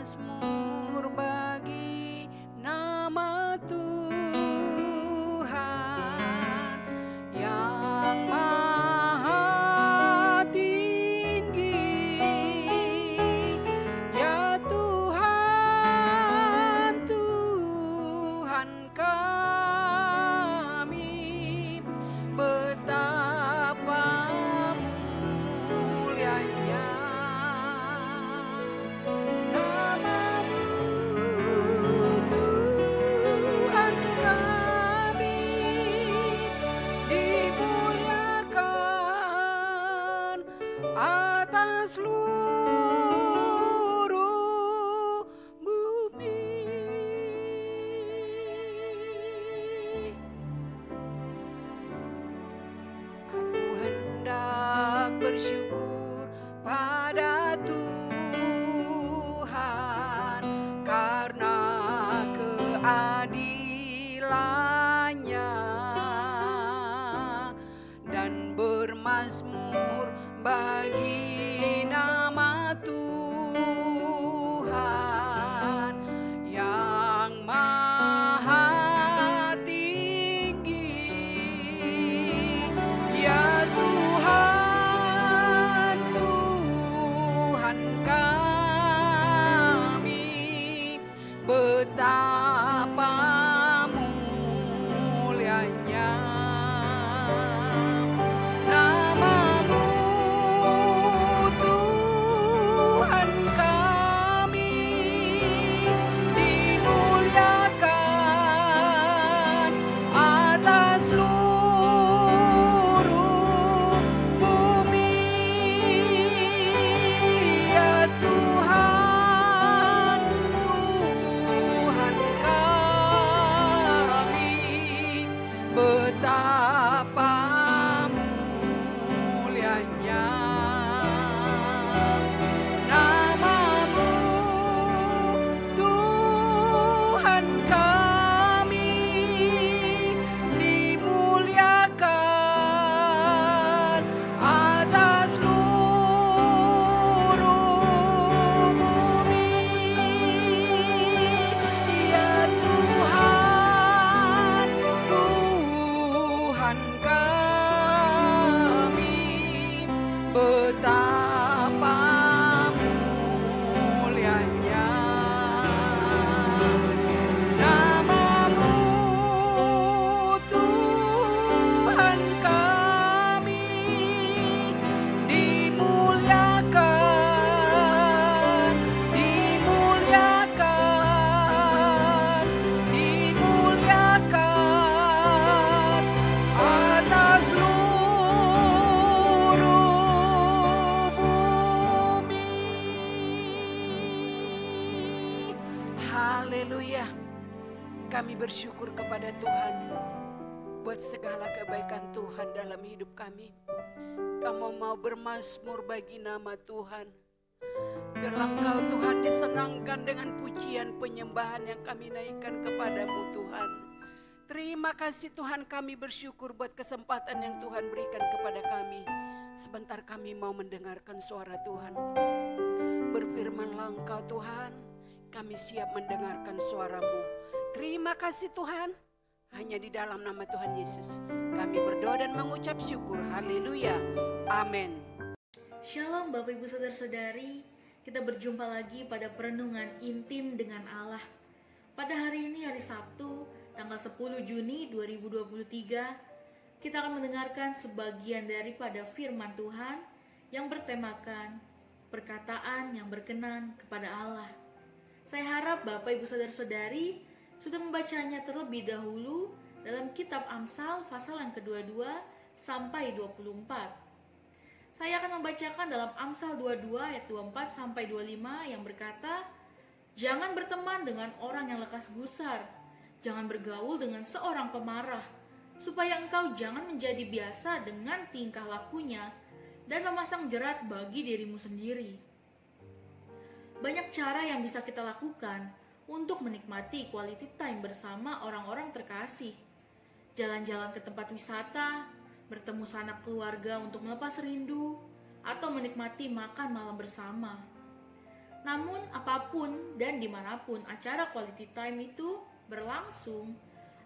bermazmur bagi nama Tuhan yang maha tinggi. Ya Tuhan, Tuhan kami, betapa mulianya nama-Mu, Tuhan kami, dimuliakan atas seluruh bumi. Aku hendak bersyukur pada Tuhan karena keadilannya, dan bermazmur bagi nama Tuhan yang maha tinggi. Ya Tuhan, Tuhan kami, betapa mulianya nama-Mu, Tuhan kami, dimuliakan atas seluruh bumi. Ya Tuhan, Tuhan kami, betapa mulianya nama-Mu, Tuhan kami, dimuliakan atas seluruh bumi. Ya Tuhan, Tuhan kami, betapa mulianya nama-Mu, Tuhan kami, dimuliakan, dimuliakan, dimuliakan atas seluruh bumi. Haleluya. Kami bersyukur kepada Tuhan buat segala kebaikan Tuhan dalam hidup kami. Kamu mau bermazmur bagi nama Tuhan. Biarlah Engkau Tuhan disenangkan dengan pujian penyembahan yang kami naikkan kepadamu Tuhan. Terima kasih Tuhan, kami bersyukur buat kesempatan yang Tuhan berikan kepada kami. Sebentar kami mau mendengarkan suara Tuhan. Berfirmanlah Engkau Tuhan, kami siap mendengarkan suara-Mu. Terima kasih Tuhan, hanya di dalam nama Tuhan Yesus kami berdoa dan mengucap syukur. Haleluya, amin. Shalom Bapak Ibu Saudara-saudari, kita berjumpa lagi pada perenungan intim dengan Allah. Pada hari ini, hari Sabtu, tanggal 10 Juni 2023, kita akan mendengarkan sebagian daripada firman Tuhan yang bertemakan perkataan yang berkenan kepada Allah. Saya harap Bapak Ibu Saudara-saudari sudah membacanya terlebih dahulu dalam kitab Amsal pasal yang ke-22 sampai 24. Saya akan membacakan dalam Amsal 22 ayat 24 sampai 25 yang berkata, "Jangan berteman dengan orang yang lekas gusar, jangan bergaul dengan seorang pemarah, supaya engkau jangan menjadi biasa dengan tingkah lakunya dan memasang jerat bagi dirimu sendiri." Banyak cara yang bisa kita lakukan untuk menikmati quality time bersama orang-orang terkasih. Jalan-jalan ke tempat wisata, bertemu sanak keluarga untuk melepas rindu, atau menikmati makan malam bersama. Namun apapun dan dimanapun acara quality time itu berlangsung,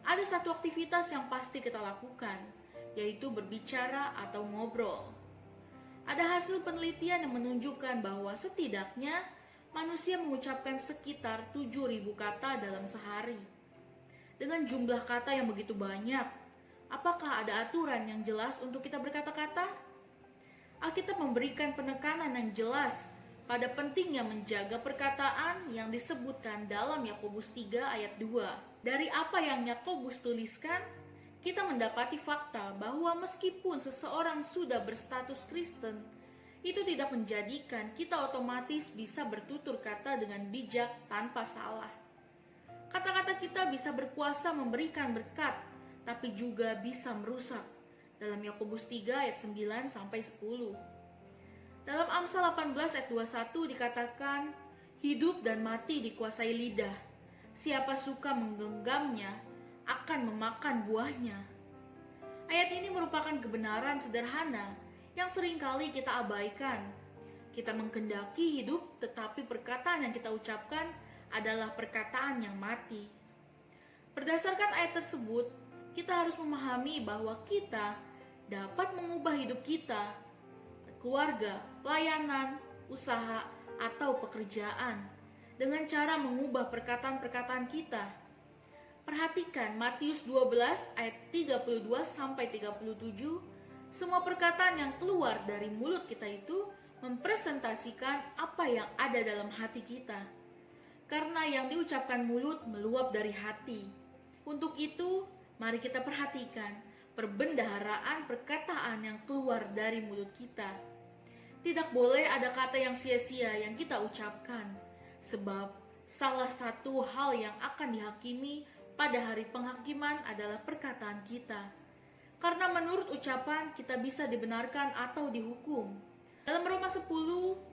ada satu aktivitas yang pasti kita lakukan, yaitu berbicara atau ngobrol. Ada hasil penelitian yang menunjukkan bahwa setidaknya manusia mengucapkan sekitar 7.000 kata dalam sehari. Dengan jumlah kata yang begitu banyak, apakah ada aturan yang jelas untuk kita berkata-kata? Alkitab memberikan penekanan yang jelas pada pentingnya menjaga perkataan yang disebutkan dalam Yakobus 3 ayat 2. Dari apa yang Yakobus tuliskan, kita mendapati fakta bahwa meskipun seseorang sudah berstatus Kristen, itu tidak menjadikan kita otomatis bisa bertutur kata dengan bijak tanpa salah. Kata-kata kita bisa berkuasa memberikan berkat, tapi juga bisa merusak. Dalam Yakobus 3 ayat 9 sampai 10. Dalam Amsal 18 ayat 21 dikatakan, hidup dan mati dikuasai lidah. Siapa suka menggenggamnya akan memakan buahnya. Ayat ini merupakan kebenaran sederhana yang seringkali kita abaikan. Kita menghendaki hidup, tetapi perkataan yang kita ucapkan adalah perkataan yang mati. Berdasarkan ayat tersebut, kita harus memahami bahwa kita dapat mengubah hidup kita, keluarga, pelayanan, usaha, atau pekerjaan dengan cara mengubah perkataan-perkataan kita. Perhatikan Matius 12 ayat 32 sampai 37. Semua perkataan yang keluar dari mulut kita itu mempresentasikan apa yang ada dalam hati kita. Karena yang diucapkan mulut meluap dari hati. Untuk itu, mari kita perhatikan perbendaharaan perkataan yang keluar dari mulut kita. Tidak boleh ada kata yang sia-sia yang kita ucapkan, sebab salah satu hal yang akan dihakimi pada hari penghakiman adalah perkataan kita. Karena menurut ucapan kita bisa dibenarkan atau dihukum. Dalam Roma 10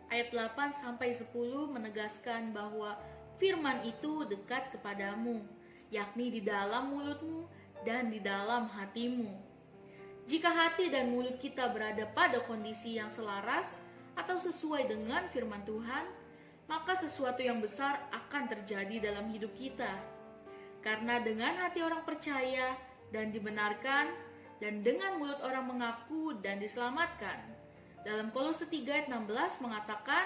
ayat 8 sampai 10 menegaskan bahwa firman itu dekat kepadamu, yakni di dalam mulutmu dan di dalam hatimu. Jika hati dan mulut kita berada pada kondisi yang selaras atau sesuai dengan firman Tuhan, maka sesuatu yang besar akan terjadi dalam hidup kita. Karena dengan hati orang percaya dan dibenarkan, dan dengan mulut orang mengaku dan diselamatkan. Dalam Kolose 3 ayat 16 mengatakan,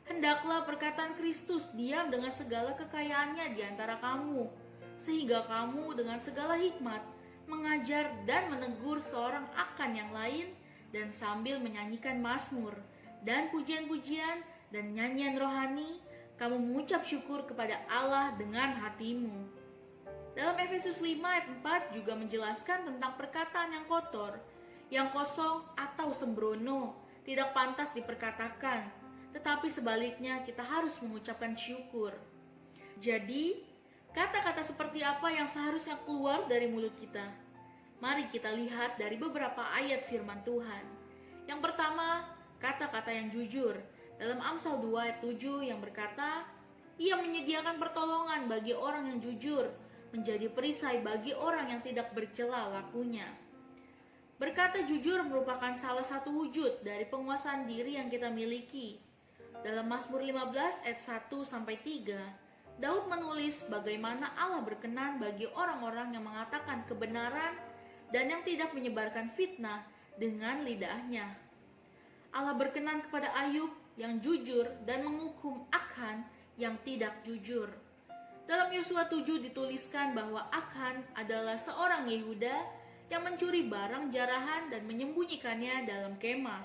hendaklah perkataan Kristus diam dengan segala kekayaannya di antara kamu, sehingga kamu dengan segala hikmat mengajar dan menegur seorang akan yang lain, dan sambil menyanyikan mazmur dan pujian-pujian dan nyanyian rohani, kamu mengucap syukur kepada Allah dengan hatimu. Dalam Efesus 5 ayat 4 juga menjelaskan tentang perkataan yang kotor, yang kosong atau sembrono, tidak pantas diperkatakan, tetapi sebaliknya kita harus mengucapkan syukur. Jadi, kata-kata seperti apa yang seharusnya keluar dari mulut kita? Mari kita lihat dari beberapa ayat firman Tuhan. Yang pertama, kata-kata yang jujur. Dalam Amsal 2 ayat 7 yang berkata, ia menyediakan pertolongan bagi orang yang jujur, menjadi perisai bagi orang yang tidak bercela lakunya. Berkata jujur merupakan salah satu wujud dari penguasaan diri yang kita miliki. Dalam Mazmur 15 ayat 1 sampai 3, Daud menulis bagaimana Allah berkenan bagi orang-orang yang mengatakan kebenaran dan yang tidak menyebarkan fitnah dengan lidahnya. Allah berkenan kepada Ayub yang jujur dan menghukum Akhan yang tidak jujur. Dalam Yosua 7 dituliskan bahwa Akhan adalah seorang Yehuda yang mencuri barang jarahan dan menyembunyikannya dalam kemah.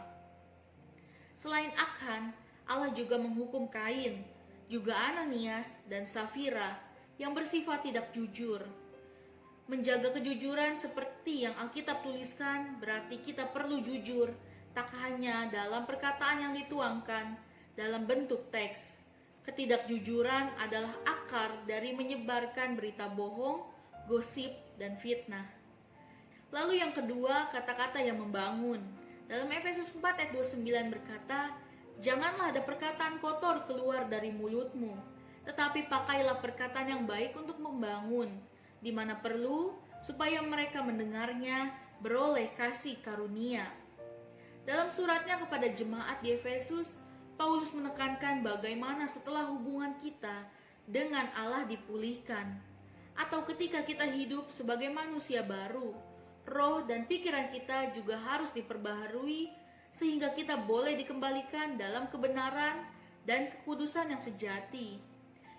Selain Akhan, Allah juga menghukum Kain, juga Ananias dan Safira yang bersifat tidak jujur. Menjaga kejujuran seperti yang Alkitab tuliskan berarti kita perlu jujur, tak hanya dalam perkataan yang dituangkan dalam bentuk teks. Ketidakjujuran adalah akar dari menyebarkan berita bohong, gosip, dan fitnah. Lalu yang kedua, kata-kata yang membangun. Dalam Efesus 4 ayat 29 berkata, janganlah ada perkataan kotor keluar dari mulutmu, tetapi pakailah perkataan yang baik untuk membangun, di mana perlu, supaya mereka mendengarnya beroleh kasih karunia. Dalam suratnya kepada jemaat di Efesus, Paulus menekankan bagaimana setelah hubungan kita dengan Allah dipulihkan, atau ketika kita hidup sebagai manusia baru, roh dan pikiran kita juga harus diperbaharui sehingga kita boleh dikembalikan dalam kebenaran dan kekudusan yang sejati,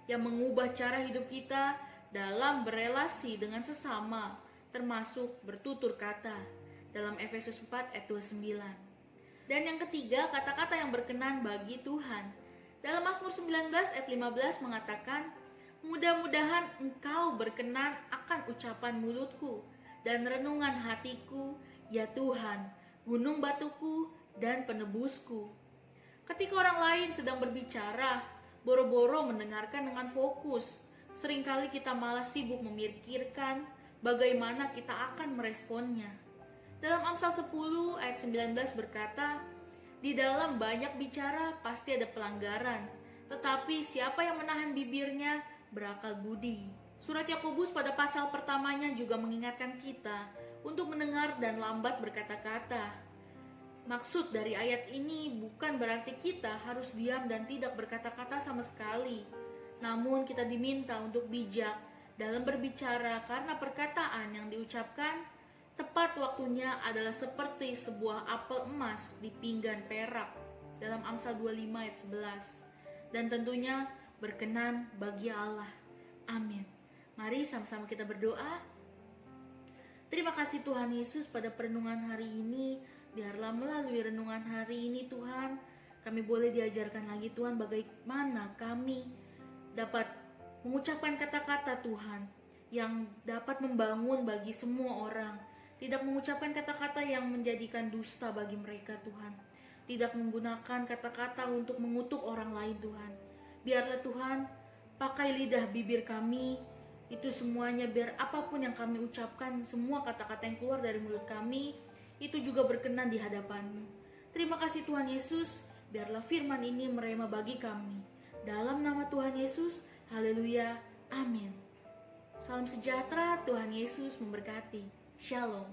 yang mengubah cara hidup kita dalam berelasi dengan sesama, termasuk bertutur kata, dalam Efesus 4 ayat 29. Dan yang ketiga, kata-kata yang berkenan bagi Tuhan. Dalam Mazmur 19 ayat 15 mengatakan, mudah-mudahan engkau berkenan akan ucapan mulutku dan renungan hatiku, ya Tuhan, gunung batuku dan penebusku. Ketika orang lain sedang berbicara, boro-boro mendengarkan dengan fokus. Seringkali kita malah sibuk memikirkan bagaimana kita akan meresponnya. Dalam Amsal 10 ayat 19 berkata, di dalam banyak bicara pasti ada pelanggaran, tetapi siapa yang menahan bibirnya berakal budi. Surat Yakobus pada pasal pertamanya juga mengingatkan kita untuk mendengar dan lambat berkata-kata. Maksud dari ayat ini bukan berarti kita harus diam dan tidak berkata-kata sama sekali. Namun kita diminta untuk bijak dalam berbicara karena perkataan yang diucapkan tepat waktunya adalah seperti sebuah apel emas di pinggan perak dalam Amsal 25 ayat 11. Dan tentunya berkenan bagi Allah. Amin. Mari sama-sama kita berdoa. Terima kasih Tuhan Yesus pada perenungan hari ini. Biarlah melalui renungan hari ini Tuhan, kami boleh diajarkan lagi Tuhan bagaimana kami dapat mengucapkan kata-kata Tuhan yang dapat membangun bagi semua orang. Tidak mengucapkan kata-kata yang menjadikan dusta bagi mereka Tuhan. Tidak menggunakan kata-kata untuk mengutuk orang lain Tuhan. Biarlah Tuhan pakai lidah bibir kami itu semuanya, biar apapun yang kami ucapkan, semua kata-kata yang keluar dari mulut kami itu juga berkenan di hadapan-Mu. Terima kasih Tuhan Yesus, biarlah firman ini merema bagi kami. Dalam nama Tuhan Yesus, haleluya, amin. Salam sejahtera, Tuhan Yesus memberkati. Shalom.